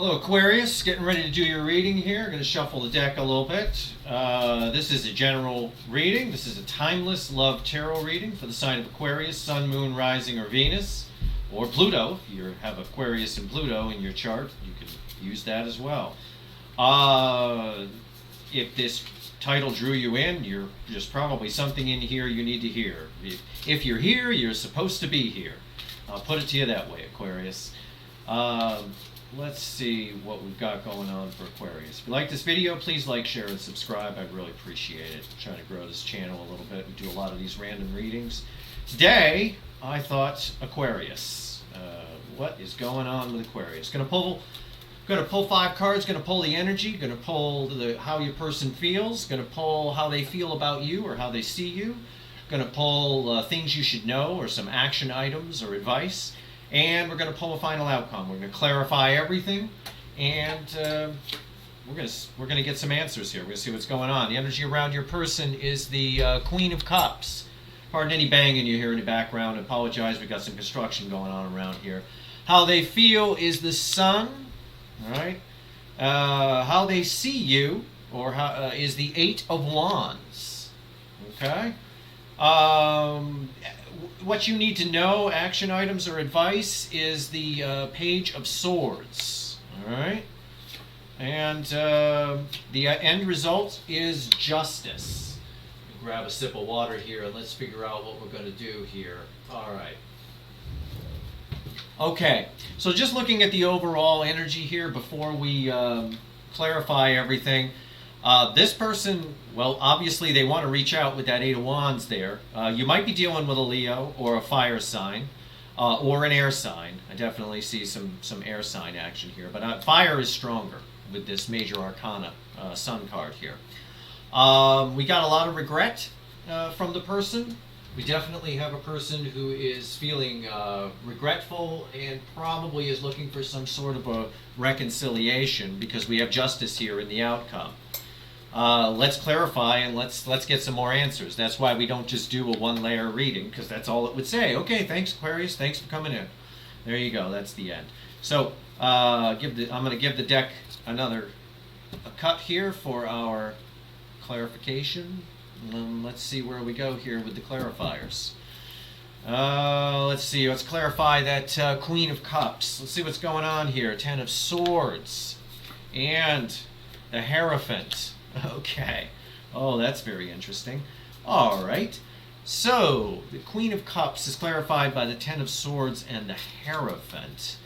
Hello Aquarius, getting ready to do your reading here. Going to shuffle the deck a little bit. This is a general reading. This is a timeless love tarot reading for the sign of Aquarius, Sun, Moon, Rising, or Venus, or Pluto. If you have Aquarius and Pluto in your chart, you can use that as well. If this title drew you in, there's probably something in here you need to hear. If you're here, you're supposed to be here. I'll put it to you that way, Aquarius. Let's see what we've got going on for Aquarius. If you like this video, please like, share, and subscribe. I'd really appreciate it. I'm trying to grow this channel a little bit. We do a lot of these random readings. Today, I thought Aquarius. What is going on with Aquarius? Going to pull 5 cards. Going to pull the energy. Going to pull how your person feels. Going to pull how they feel about you or how they see you. Going to pull things you should know or some action items or advice. And we're going to pull a final outcome. We're going to clarify everything, and we're going to get some answers here. We're going to see what's going on. The energy around your person is the Queen of Cups. Pardon any banging you hear in the background. I apologize. We've got some construction going on around here. How they feel is the Sun. All right. How they see you, or is the 8 of Wands. Okay. What you need to know, action items or advice, is the Page of Swords. All right, and the end result is justice. Grab a sip of water here and let's figure out what we're going to do here. All right. Okay, so just looking at the overall energy here before we clarify everything. This person, well, obviously they want to reach out with that 8 of Wands there. You might be dealing with a Leo or a fire sign or an air sign. I definitely see some air sign action here, but fire is stronger with this major arcana Sun card here. We got a lot of regret from the person. We definitely have a person who is feeling regretful and probably is looking for some sort of a reconciliation because we have justice here in the outcome. Let's clarify and let's get some more answers. That's why we don't just do a one-layer reading, because that's all it would say. Okay, thanks Aquarius, thanks for coming in. There you go, that's the end. So I'm going to give the deck a cut here for our clarification. Let's see where we go here with the clarifiers. Let's see, let's clarify that Queen of Cups. Let's see what's going on here. 10 of Swords and the Hierophant. Okay. Oh, that's very interesting. All right. So, the Queen of Cups is clarified by the 10 of Swords and the Hierophant.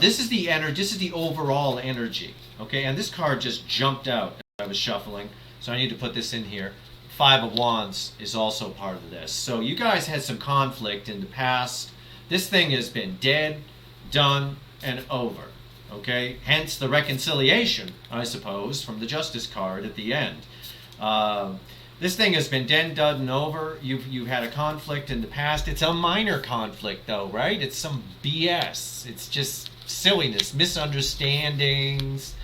This is the overall energy. Okay, and this card just jumped out as I was shuffling, so I need to put this in here. 5 of Wands is also part of this. So, you guys had some conflict in the past. This thing has been dead, done, and over. Okay, hence the reconciliation, I suppose, from the Justice card at the end. This thing has been dead, done, and over. You've had a conflict in the past. It's a minor conflict, though, right? It's some BS. It's just silliness, misunderstandings,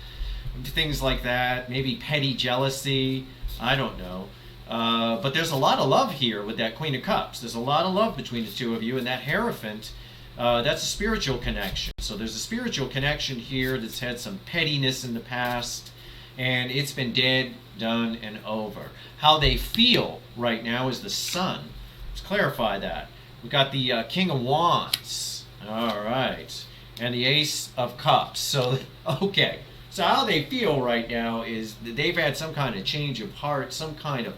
things like that. Maybe petty jealousy. I don't know. But there's a lot of love here with that Queen of Cups. There's a lot of love between the two of you, and that Hierophant. That's a spiritual connection. So there's a spiritual connection here that's had some pettiness in the past, and it's been dead, done, and over. How they feel right now is the Sun. Let's clarify that. We got the King of Wands. All right. And the Ace of Cups. So, okay. So how they feel right now is that they've had some kind of change of heart, some kind of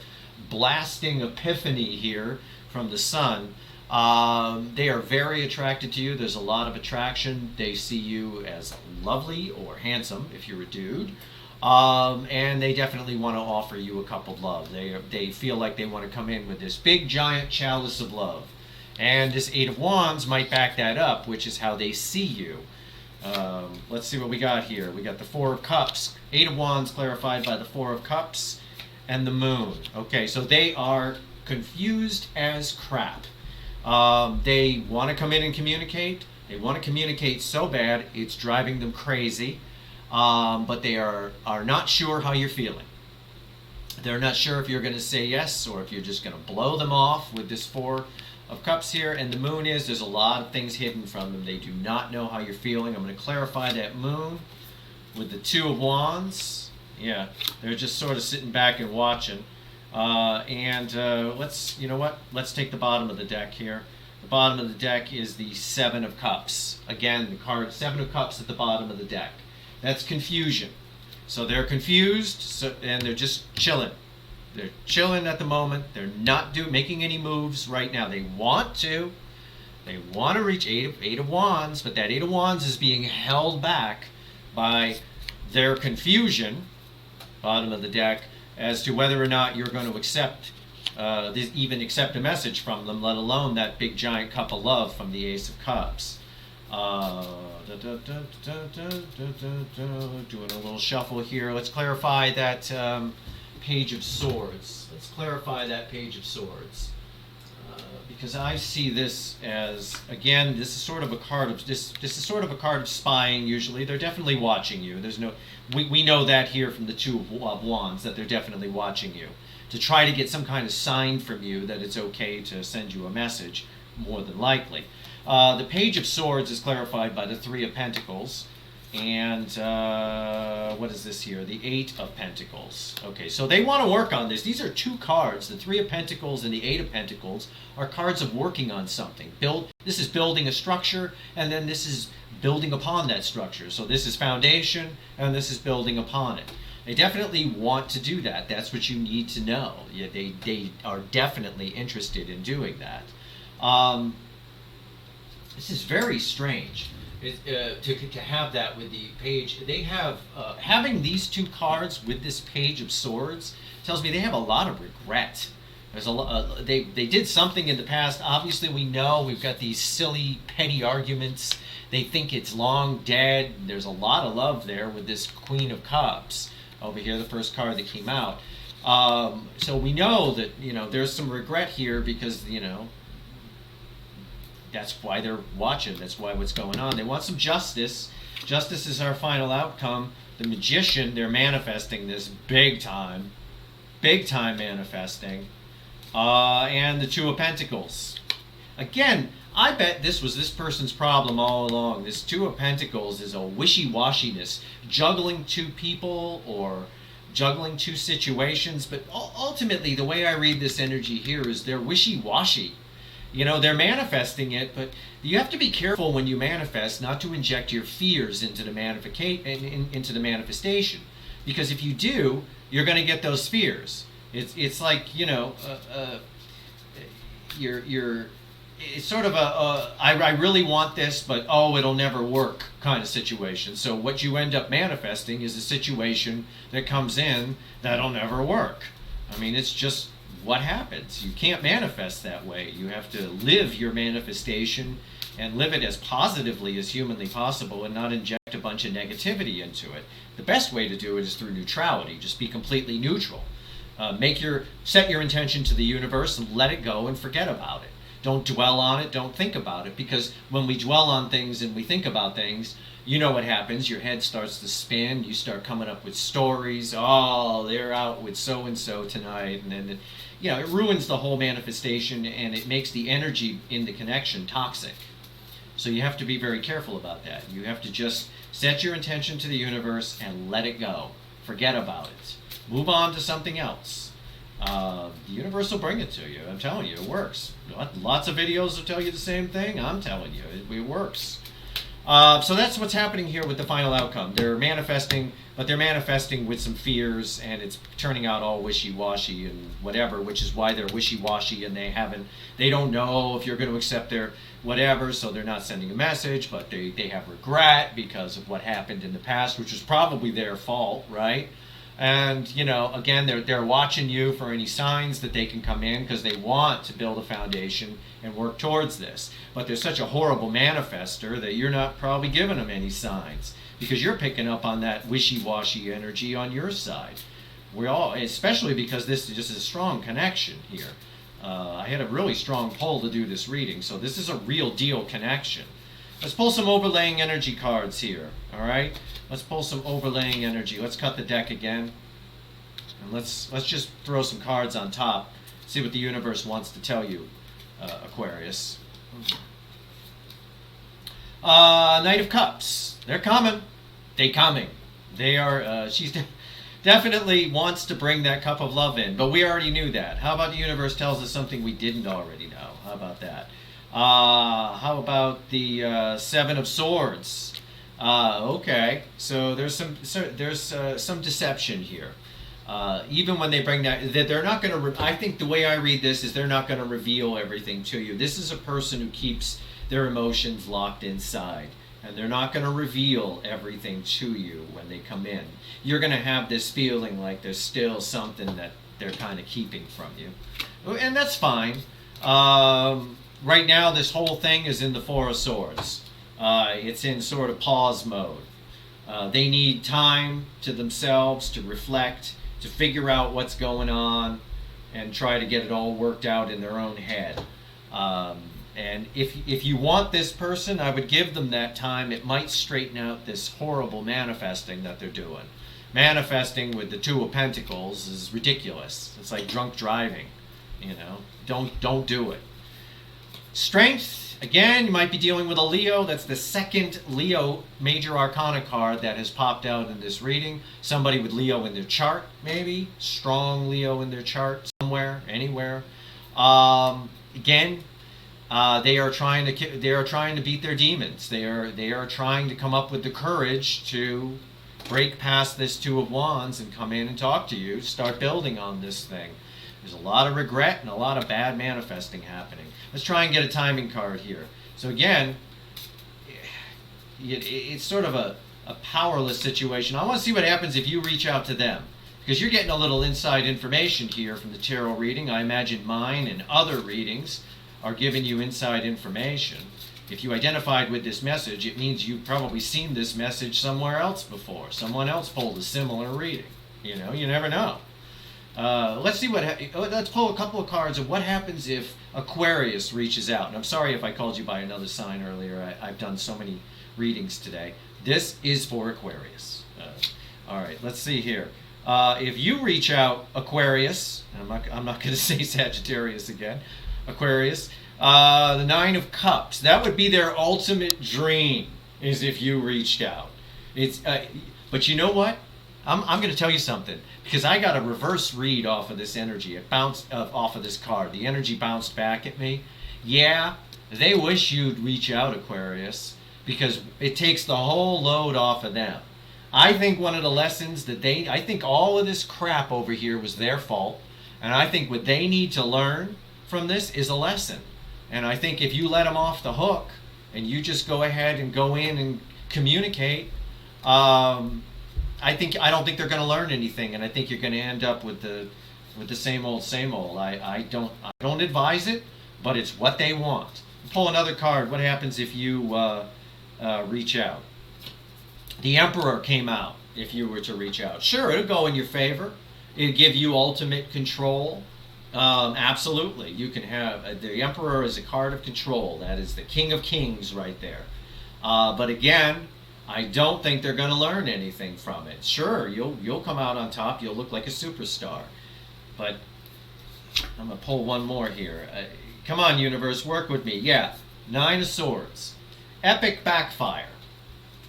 blasting epiphany here from the Sun. They are very attracted to you. There's a lot of attraction. They see you as lovely or handsome if you're a dude. And they definitely want to offer you a cup of love. They feel like they want to come in with this big giant chalice of love. And this 8 of Wands might back that up, which is how they see you. Let's see what we got here. We got the 4 of Cups. 8 of Wands clarified by the 4 of Cups and the Moon. Okay, so they are confused as crap. They want to come in and communicate. They want to communicate so bad it's driving them crazy. But they are not sure how you're feeling. They're not sure if you're going to say yes or if you're just going to blow them off with this 4 of Cups here. And the Moon there's a lot of things hidden from them. They do not know how you're feeling. I'm going to clarify that Moon. with the Two of Wands. Yeah, they're just sort of sitting back and watching. Let's, you know what? Let's take the bottom of the deck here. The bottom of the deck is the Seven of Cups. Again, the card Seven of Cups at the bottom of the deck. That's confusion. So they're confused, and they're just chilling. They're chilling at the moment. They're not making any moves right now. They want to. They want to reach Eight of Wands, but that Eight of Wands is being held back by their confusion, bottom of the deck, as to whether or not you're going to accept, even accept a message from them, let alone that big giant cup of love from the Ace of Cups. Doing a little shuffle here. Let's clarify that Page of Swords. Let's clarify that Page of Swords. Because I see this as, again, this is sort of a card of this is sort of a card of spying. Usually, they're definitely watching you. There's no, we know that here from the Two of Wands, that they're definitely watching you to try to get some kind of sign from you that it's okay to send you a message. More than likely, the Page of Swords is clarified by the Three of Pentacles, and what is this here? The Eight of Pentacles. Okay, so they want to work on this. These are two cards. The Three of Pentacles and the Eight of Pentacles are cards of working on something. This is building a structure, and then this is building upon that structure. So this is foundation, and this is building upon it. They definitely want to do that. That's what you need to know. Yeah, they are definitely interested in doing that. This is very strange. To have that with the page. They have having these two cards with this Page of Swords tells me they have a lot of regret. There's a lot. They did something in the past. Obviously, we know we've got these silly petty arguments. They think it's long dead. There's a lot of love there with this Queen of Cups over here, the first card that came out. So we know that there's some regret here because that's why they're watching. That's why what's going on. They want some justice. Justice is our final outcome. The Magician, they're manifesting this big time manifesting. And the Two of Pentacles. Again, I bet this was this person's problem all along. This Two of Pentacles is a wishy-washiness, juggling two people or juggling two situations. But ultimately, the way I read this energy here is they're wishy-washy. They're manifesting it, but you have to be careful when you manifest not to inject your fears into the manifestation, because if you do, you're going to get those fears. It's like you're it's sort of I really want this, but it'll never work kind of situation. So what you end up manifesting is a situation that comes in that'll never work. I mean, it's just what happens. You can't manifest that way. You have to live your manifestation and live it as positively as humanly possible and not inject a bunch of negativity into it. The best way to do it is through neutrality. Just be completely neutral. Set your intention to the universe and let it go and forget about it. Don't dwell on it. Don't think about it, because when we dwell on things and we think about things, you know what happens. Your head starts to spin. You start coming up with stories. Oh, they're out with so-and-so tonight. And then, it ruins the whole manifestation, and it makes the energy in the connection toxic. So you have to be very careful about that. You have to just set your intention to the universe and let it go. Forget about it. Move on to something else. The universe will bring it to you. I'm telling you, it works. Lots of videos will tell you the same thing. I'm telling you, it works. So that's what's happening here with the final outcome. They're manifesting, but they're manifesting with some fears, and it's turning out all wishy-washy and whatever, which is why they're wishy-washy, and they don't know if you're going to accept their whatever, so they're not sending a message, but they have regret because of what happened in the past, which was probably their fault, right? And, again, they're watching you for any signs that they can come in, because they want to build a foundation and work towards this. But they're such a horrible manifester that you're not probably giving them any signs, because you're picking up on that wishy-washy energy on your side. Especially because this is just a strong connection here. I had a really strong pull to do this reading, so this is a real deal connection. Let's pull some overlaying energy cards here, all right? Let's pull some overlaying energy. Let's cut the deck again. And let's just throw some cards on top. See what the universe wants to tell you, Aquarius. Knight of Cups. They're coming. They coming. They are. Definitely wants to bring that cup of love in, but we already knew that. How about the universe tells us something we didn't already know? How about that? How about the Seven of Swords? Okay, so there's some deception here. Even when they bring that they're not going to. I think the way I read this is they're not going to reveal everything to you. This is a person who keeps their emotions locked inside, and they're not going to reveal everything to you when they come in. You're going to have this feeling like there's still something that they're kind of keeping from you, and that's fine. Right now, this whole thing is in the Four of Swords. It's in sort of pause mode. They need time to themselves to reflect, to figure out what's going on, and try to get it all worked out in their own head. And if you want this person, I would give them that time. It might straighten out this horrible manifesting that they're doing. Manifesting with the Two of Pentacles is ridiculous. It's like drunk driving. Don't do it. Strength, again, you might be dealing with a Leo. That's the second Leo major arcana card that has popped out in this reading. Somebody with Leo in their chart, maybe. Strong Leo in their chart somewhere, anywhere. Again, they are trying to beat their demons. They are trying to come up with the courage to break past this Two of Wands and come in and talk to you, start building on this thing. There's a lot of regret and a lot of bad manifesting happening. Let's try and get a timing card here. So again, it's sort of a powerless situation. I want to see what happens if you reach out to them, because you're getting a little inside information here from the tarot reading. I imagine mine and other readings are giving you inside information. If you identified with this message, it means you've probably seen this message somewhere else before. Someone else pulled a similar reading. You never know. Let's see let's pull a couple of cards of what happens if Aquarius reaches out. And I'm sorry if I called you by another sign earlier. I've done so many readings today. This is for Aquarius. All right, let's see here. If you reach out, Aquarius, I'm not going to say Sagittarius again. Aquarius, the Nine of Cups. That would be their ultimate dream, is if you reached out. But you know what? I'm going to tell you something, because I got a reverse read off of this energy. It bounced off of this card. The energy bounced back at me. Yeah, they wish you'd reach out, Aquarius, because it takes the whole load off of them. I think one of the lessons I think all of this crap over here was their fault, and I think what they need to learn from this is a lesson. And I think if you let them off the hook and you just go ahead and go in and communicate, I don't think they're going to learn anything, and I think you're going to end up with the same old, same old. I don't advise it, but it's what they want. Pull another card. What happens if you reach out? The Emperor came out. If you were to reach out, sure, it'll go in your favor. It'll give you ultimate control. Absolutely, you can have the Emperor is a card of control. That is the King of Kings right there. But again, I don't think they're going to learn anything from it. Sure, you'll come out on top. You'll look like a superstar. But I'm going to pull one more here. Come on, universe, work with me. Yeah, Nine of Swords. Epic backfire.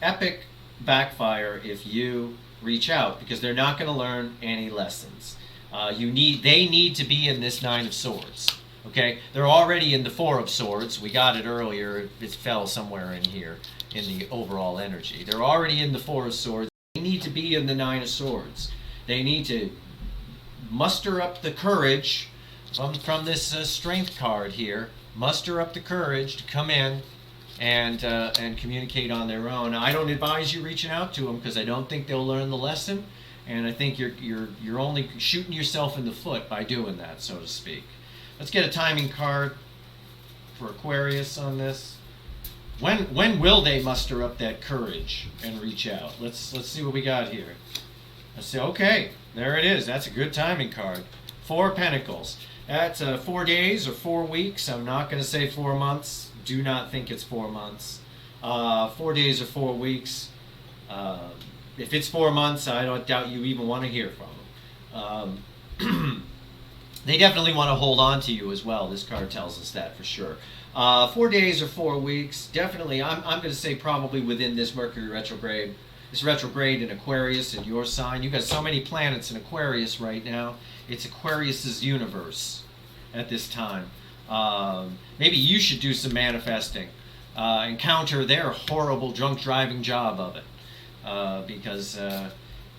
Epic backfire if you reach out, because they're not going to learn any lessons. They need to be in this Nine of Swords. Okay, they're already in the Four of Swords. We got it earlier. It fell somewhere in here in the overall energy. They're already in the Four of Swords. They need to be in the Nine of Swords. They need to muster up the courage from this strength card here. Muster up the courage to come in and communicate on their own. I don't advise you reaching out to them, because I don't think they'll learn the lesson, and I think you're only shooting yourself in the foot by doing that, so to speak. Let's get a timing card for Aquarius on this. When will they muster up that courage and reach out? Let's see what we got here. Let's see. Okay, there it is. That's a good timing card. Four of Pentacles. That's 4 days or 4 weeks. I'm not going to say 4 months. Do not think it's 4 months. 4 days or 4 weeks. If it's 4 months, I don't doubt you even want to hear from them. They definitely want to hold on to you as well. This card tells us that for sure. 4 days or 4 weeks, definitely. I'm going to say probably within this Mercury retrograde. is retrograde in Aquarius in your sign. You got so many planets in Aquarius right now. It's Aquarius's universe at this time. Maybe you should do some manifesting. Encounter their horrible drunk driving job of it, because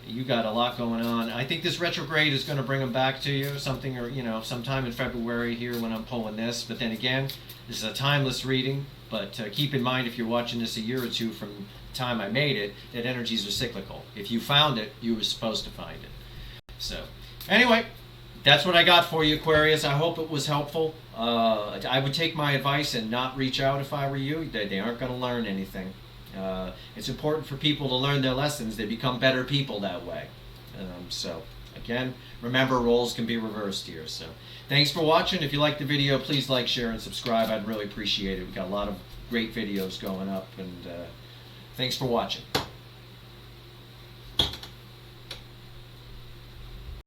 you got a lot going on. I think this retrograde is going to bring them back to you, something, or sometime in February here when I'm pulling this. But then again, this is a timeless reading. But keep in mind, if you're watching this a year or two from the time I made it, that energies are cyclical. If you found it, you were supposed to find it. So, anyway, that's what I got for you, Aquarius. I hope it was helpful. I would take my advice and not reach out if I were you. They aren't going to learn anything. It's important for people to learn their lessons. They become better people that way. So, again, remember, roles can be reversed here. So, thanks for watching. If you liked the video, please like, share, and subscribe. I'd really appreciate it. We've got a lot of great videos going up. And thanks for watching.